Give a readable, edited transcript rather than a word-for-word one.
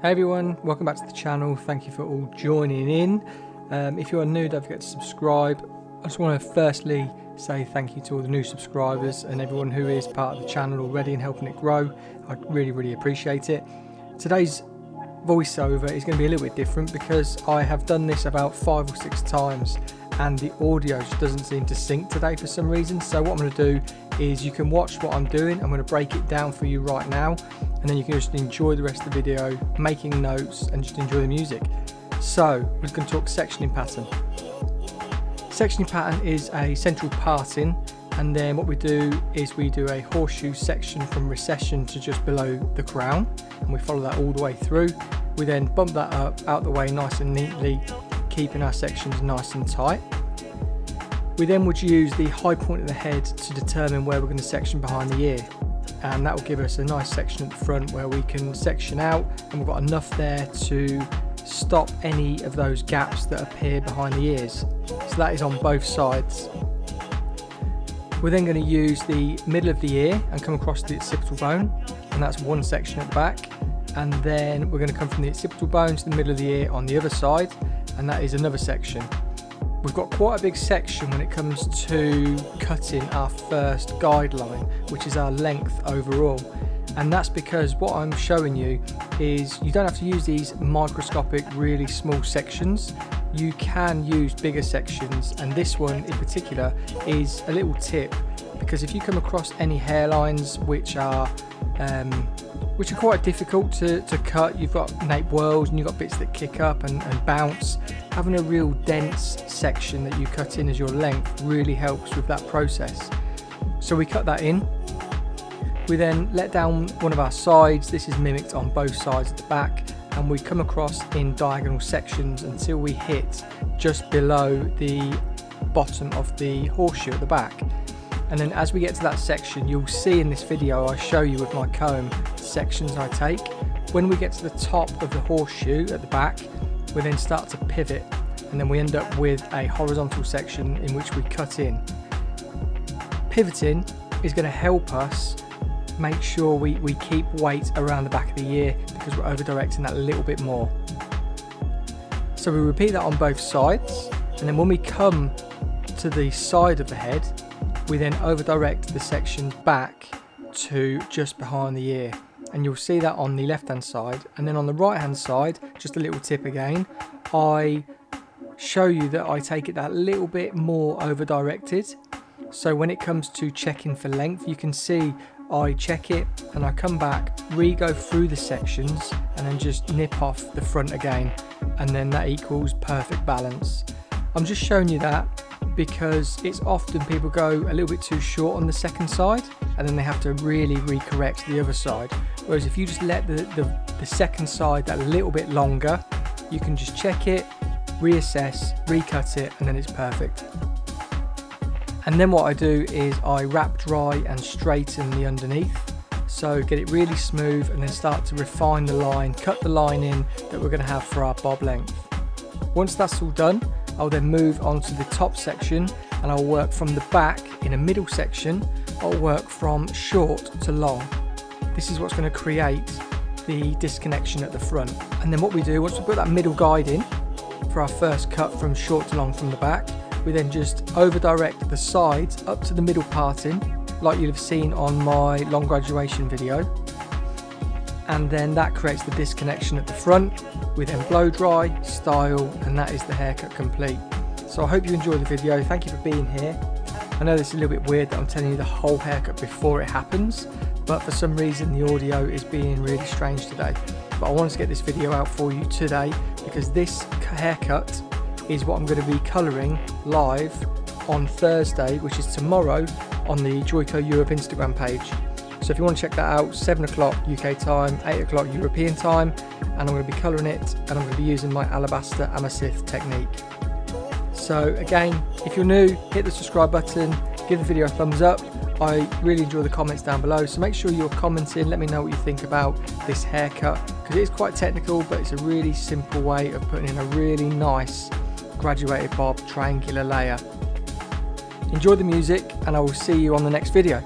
Hey everyone, welcome back to the channel. Thank you for all joining in. If you are new, don't forget to subscribe. I just want to firstly say thank you to all the new subscribers and everyone who is part of the channel already and helping it grow. I really appreciate it. Today's voiceover is going to be a little bit different because I have done this about 5 or 6 times and the audio just doesn't seem to sync today for some reason. So what I'm going to do is you can watch what I'm doing. I'm going to break it down for you right now, and then you can just enjoy the rest of the video, making notes and just enjoy the music. So we're just going to talk sectioning pattern. Sectioning pattern is a central parting, and then what we do is we do a horseshoe section from recession to just below the crown, and we follow that all the way through. We then bump that up out the way nice and neatly, keeping our sections nice and tight. We then would use the high point of the head to determine where we're going to section behind the ear, and that will give us a nice section at the front where we can section out, and we've got enough there to stop any of those gaps that appear behind the ears. So that is on both sides. We're then going to use the middle of the ear and come across the occipital bone, and that's one section at the back, and then we're going to come from the occipital bone to the middle of the ear on the other side, and that is another section. We've got quite a big section when it comes to cutting our first guideline, which is our length overall, and that's because what I'm showing you is you don't have to use these microscopic really small sections. You can use bigger sections, and this one in particular is a little tip, because if you come across any hairlines which are quite difficult to cut, you've got nape whorls and you've got bits that kick up and bounce, having a real dense section that you cut in as your length really helps with that process. So we cut that in. We then let down one of our sides. This is mimicked on both sides at the back, and we come across in diagonal sections until we hit just below the bottom of the horseshoe at the back. And then as we get to that section, you'll see in this video I show you with my comb the sections I take. When we get to the top of the horseshoe at the back, we then start to pivot, and then we end up with a horizontal section in which we cut in. Pivoting is going to help us make sure we keep weight around the back of the ear, because we're over directing that a little bit more. So we repeat that on both sides, and then when we come to the side of the head, we then over direct the section back to just behind the ear, and you'll see that on the left hand side. And then on the right hand side, just a little tip again, I show you that I take it that little bit more over directed. So when it comes to checking for length, you can see I check it and I come back, re-go through the sections, and then just nip off the front again, and then that equals perfect balance. I'm just showing you that because it's often people go a little bit too short on the second side, and then they have to really recorrect the other side. Whereas if you just let the second side that little bit longer, you can just check it, reassess, recut it, and then it's perfect. And then what I do is I wrap dry and straighten the underneath, so get it really smooth, and then start to refine the line, cut the line in that we're going to have for our bob length. Once that's all done, I'll then move on to the top section, and I'll work from the back in a middle section. I'll work from short to long. This is what's going to create the disconnection at the front. And then what we do, once we put that middle guide in for our first cut from short to long from the back, we then just over direct the sides up to the middle parting, like you'll have seen on my long graduation video. And then that creates the disconnection at the front. We then blow dry, style, and that is the haircut complete. So I hope you enjoyed the video. Thank you for being here. I know this is a little bit weird that I'm telling you the whole haircut before it happens, but for some reason the audio is being really strange today. But I wanted to get this video out for you today because this haircut is what I'm going to be colouring live on Thursday, which is tomorrow, on the Joyco Europe Instagram page. So if you want to check that out, 7 o'clock UK time, 8 o'clock European time, and I'm going to be colouring it, and I'm going to be using my alabaster amethyst technique. So again, if you're new, hit the subscribe button, give the video a thumbs up. I really enjoy the comments down below, so make sure you're commenting, let me know what you think about this haircut, because it is quite technical, but it's a really simple way of putting in a really nice graduated bob triangular layer. Enjoy the music, and I will see you on the next video.